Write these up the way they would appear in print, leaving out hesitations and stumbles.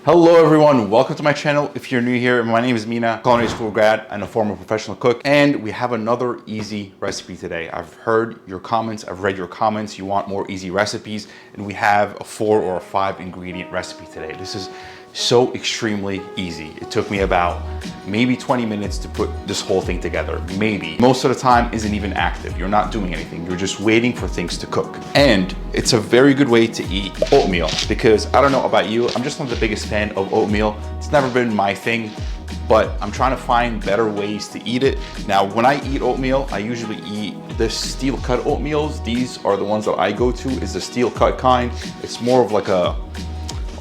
Hello everyone, welcome to my channel. If you're new here, my name is Mina, culinary school grad and a former professional cook, and we have another easy recipe today. I've heard your comments, I've read your comments, you want more easy recipes, and we have a 4 or 5 ingredient recipe today. This is so extremely easy. It took me about maybe 20 minutes to put this whole thing together, maybe. Most of the time isn't even active. You're not doing anything. You're just waiting for things to cook. And it's a very good way to eat oatmeal because I don't know about you, I'm just not the biggest fan of oatmeal. It's never been my thing, but I'm trying to find better ways to eat it. Now, when I eat oatmeal, I usually eat the steel cut oatmeals. These are the ones that I go to, is the steel cut kind. It's more of like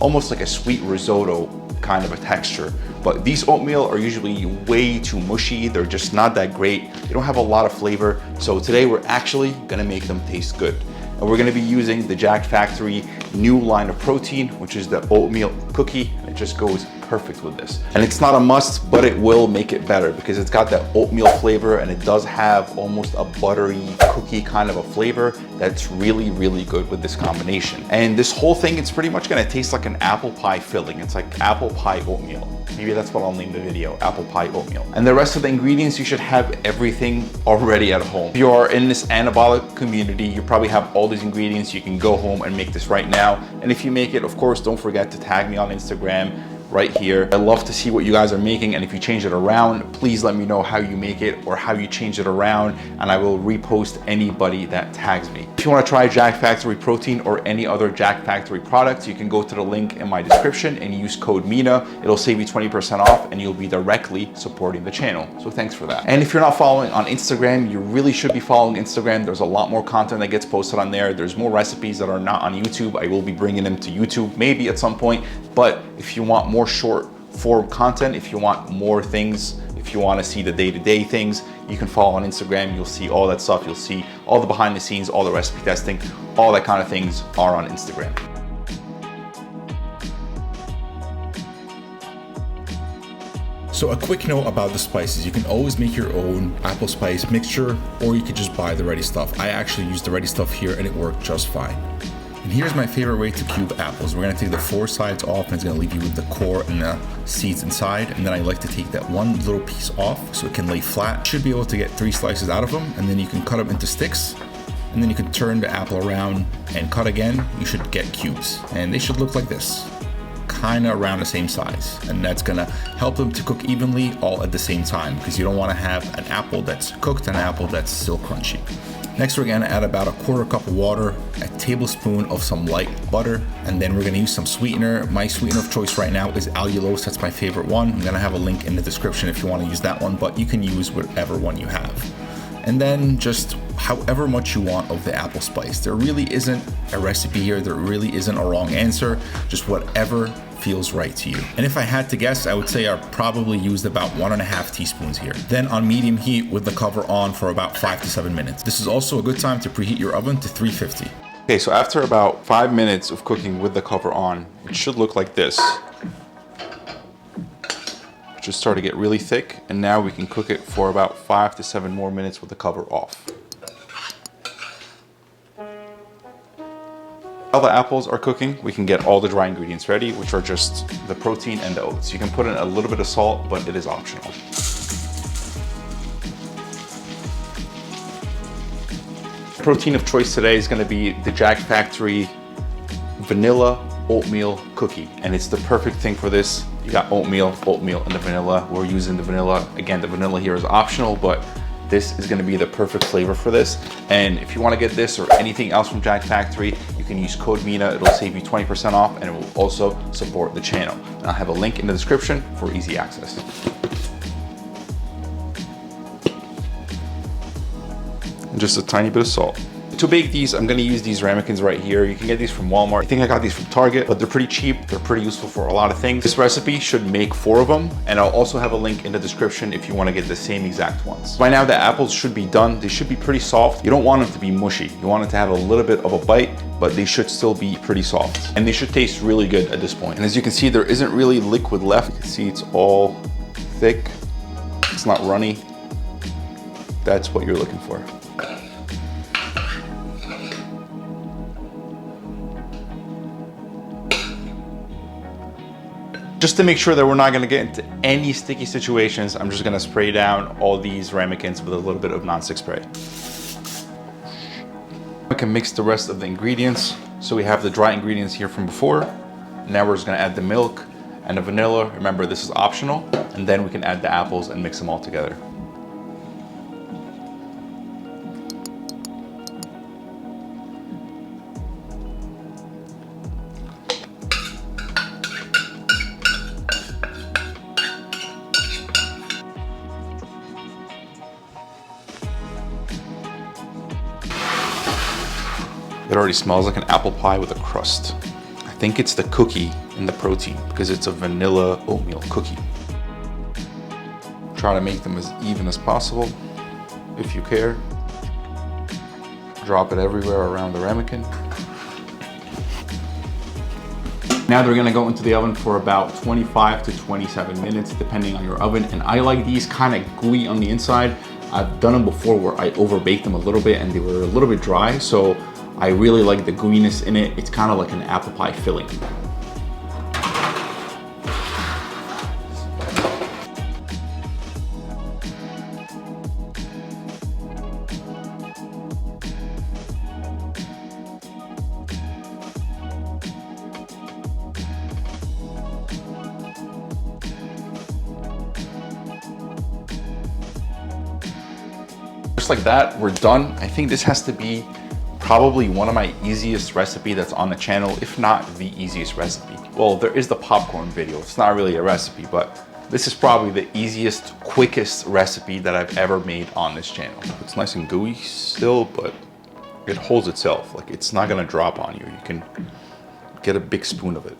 almost like a sweet risotto kind of a texture. But these oatmeal are usually way too mushy. They're just not that great. They don't have a lot of flavor. So today we're actually gonna make them taste good. And we're gonna be using the Jack Factory new line of protein, which is the oatmeal cookie. And it just goes perfect with this. And it's not a must, but it will make it better because it's got that oatmeal flavor and it does have almost a buttery cookie kind of a flavor that's really, really good with this combination. And this whole thing, it's pretty much gonna taste like an apple pie filling. It's like apple pie oatmeal. Maybe that's what I'll name the video, apple pie oatmeal. And the rest of the ingredients, you should have everything already at home. If you are in this anabolic community, you probably have all these ingredients. You can go home and make this right now. And if you make it, of course, don't forget to tag me on Instagram right here. I love to see what you guys are making, and if you change it around, please let me know how you make it or how you change it around, and I will repost anybody that tags me. If you want to try Jack Factory protein or any other Jack Factory products, you can go to the link in my description and use code MINA. It'll save you 20% off and you'll be directly supporting the channel. So thanks for that. And if you're not following on Instagram, you really should be following Instagram. There's a lot more content that gets posted on there. There's more recipes that are not on YouTube. I will be bringing them to YouTube maybe at some point, but if you want more short form content, if you want more things, if you want to see the day-to-day things, you can follow on Instagram. You'll see all that stuff. You'll see all the behind the scenes, all the recipe testing, all that kind of things are on Instagram. So a quick note about the spices. You can always make your own apple spice mixture, or you could just buy the ready stuff. I actually used the ready stuff here and it worked just fine. And here's my favorite way to cube apples. We're gonna take the 4 sides off and it's gonna leave you with the core and the seeds inside. And then I like to take that one little piece off so it can lay flat. Should be able to get 3 slices out of them, and then you can cut them into sticks. And then you can turn the apple around and cut again. You should get cubes. And they should look like this, kinda around the same size. And that's gonna help them to cook evenly all at the same time, because you don't wanna have an apple that's cooked and an apple that's still crunchy. Next, we're gonna add about a 1/4 cup of water, a tablespoon of some light butter, and then we're gonna use some sweetener. My sweetener of choice right now is Allulose. That's my favorite one. I'm gonna have a link in the description if you wanna use that one, but you can use whatever one you have. And then just however much you want of the apple spice. There really isn't a recipe here. There really isn't a wrong answer. Just whatever feels right to you. And if I had to guess, I would say I probably used about 1.5 teaspoons here. Then on medium heat with the cover on for about 5 to 7 minutes. This is also a good time to preheat your oven to 350. Okay, so after about 5 minutes of cooking with the cover on, it should look like this. It just started to get really thick, and now we can cook it for about 5 to 7 more minutes with the cover off. While the apples are cooking, we can get all the dry ingredients ready, which are just the protein and the oats. You can put in a little bit of salt, but it is optional. Protein of choice today is gonna be the Jack Factory vanilla oatmeal cookie, and it's the perfect thing for this. You got oatmeal, and the vanilla. We're using the vanilla. Again, the vanilla here is optional, but this is gonna be the perfect flavor for this. And if you wanna get this or anything else from Jack Factory, you can use code MINA. It'll save you 20% off, and it will also support the channel. And I'll have a link in the description for easy access. And just a tiny bit of salt. To bake these, I'm gonna use these ramekins right here. You can get these from Walmart. I think I got these from Target, but they're pretty cheap. They're pretty useful for a lot of things. This recipe should make 4 of them, and I'll also have a link in the description if you wanna get the same exact ones. By now, the apples should be done. They should be pretty soft. You don't want them to be mushy. You want it to have a little bit of a bite, but they should still be pretty soft. And they should taste really good at this point. And as you can see, there isn't really liquid left. You can see it's all thick. It's not runny. That's what you're looking for. Just to make sure that we're not gonna get into any sticky situations, I'm just gonna spray down all these ramekins with a little bit of nonstick spray. I can mix the rest of the ingredients. So we have the dry ingredients here from before. Now we're just gonna add the milk and the vanilla. Remember, this is optional. And then we can add the apples and mix them all together. It already smells like an apple pie with a crust. I think it's the cookie and the protein because it's a vanilla oatmeal cookie. Try to make them as even as possible if you care. Drop it everywhere around the ramekin. Now they're gonna go into the oven for about 25 to 27 minutes depending on your oven. And I like these kind of gooey on the inside. I've done them before where I overbaked them a little bit and they were a little bit dry. So I really like the gooiness in it. It's kind of like an apple pie filling. Just like that, we're done. I think this has to be probably one of my easiest recipe that's on the channel, if not the easiest recipe. Well, there is the popcorn video. It's not really a recipe, but this is probably the easiest, quickest recipe that I've ever made on this channel. It's nice and gooey still, but it holds itself. Like, it's not gonna drop on you. You can get a big spoon of it.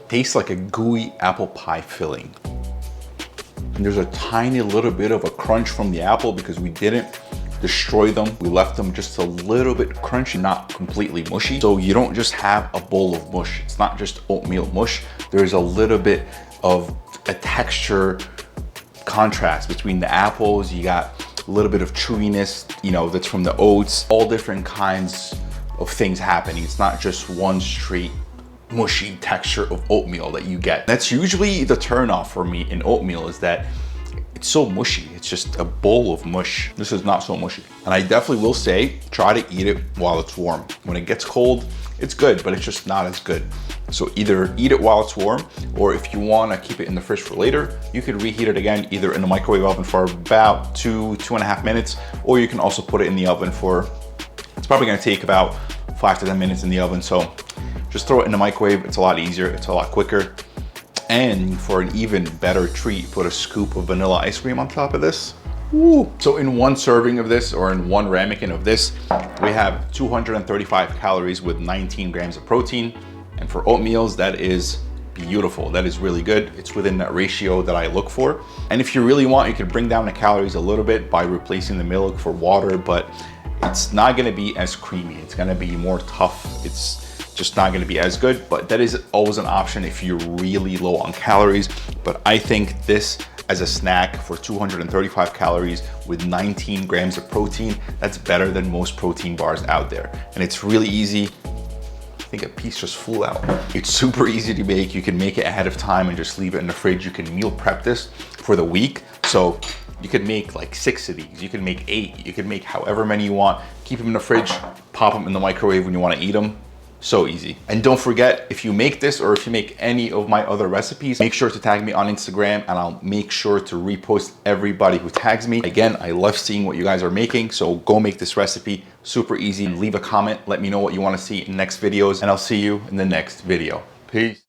Tastes like a gooey apple pie filling. And there's a tiny little bit of a crunch from the apple because we didn't destroy them. We left them just a little bit crunchy, not completely mushy. So you don't just have a bowl of mush. It's not just oatmeal mush. There's a little bit of a texture contrast between the apples. You got a little bit of chewiness, you know, that's from the oats. All different kinds of things happening. It's not just one straight mushy texture of oatmeal that you get. That's usually the turnoff for me in oatmeal, is that it's so mushy. It's just a bowl of mush. This is not so mushy. And I definitely will say, try to eat it while it's warm. When it gets cold, it's good, but it's just not as good. So either eat it while it's warm, or if you want to keep it in the fridge for later, you could reheat it again, either in the microwave oven for about 2.5 minutes, or you can also put it in the oven for, it's probably going to take about 5 to 10 minutes in the oven. So just throw it in the microwave. It's a lot easier. It's a lot quicker. And for an even better treat, put a scoop of vanilla ice cream on top of this. Woo. So in one serving of this, or in one ramekin of this, we have 235 calories with 19 grams of protein. And for oatmeals, that is beautiful. That is really good. It's within that ratio that I look for. And if you really want, you could bring down the calories a little bit by replacing the milk for water, but it's not gonna be as creamy. It's gonna be more tough. It's just not gonna be as good, but that is always an option if you're really low on calories. But I think this as a snack for 235 calories with 19 grams of protein, that's better than most protein bars out there. And it's really easy. I think a piece just flew out. It's super easy to make. You can make it ahead of time and just leave it in the fridge. You can meal prep this for the week. So you could make like 6 of these. You can make 8. You can make however many you want. Keep them in the fridge, pop them in the microwave when you want to eat them. So easy. And don't forget, if you make this or if you make any of my other recipes, make sure to tag me on Instagram and I'll make sure to repost everybody who tags me. Again, I love seeing what you guys are making, so go make this recipe. Super easy. Leave a comment. Let me know what you want to see in next videos, and I'll see you in the next video. Peace.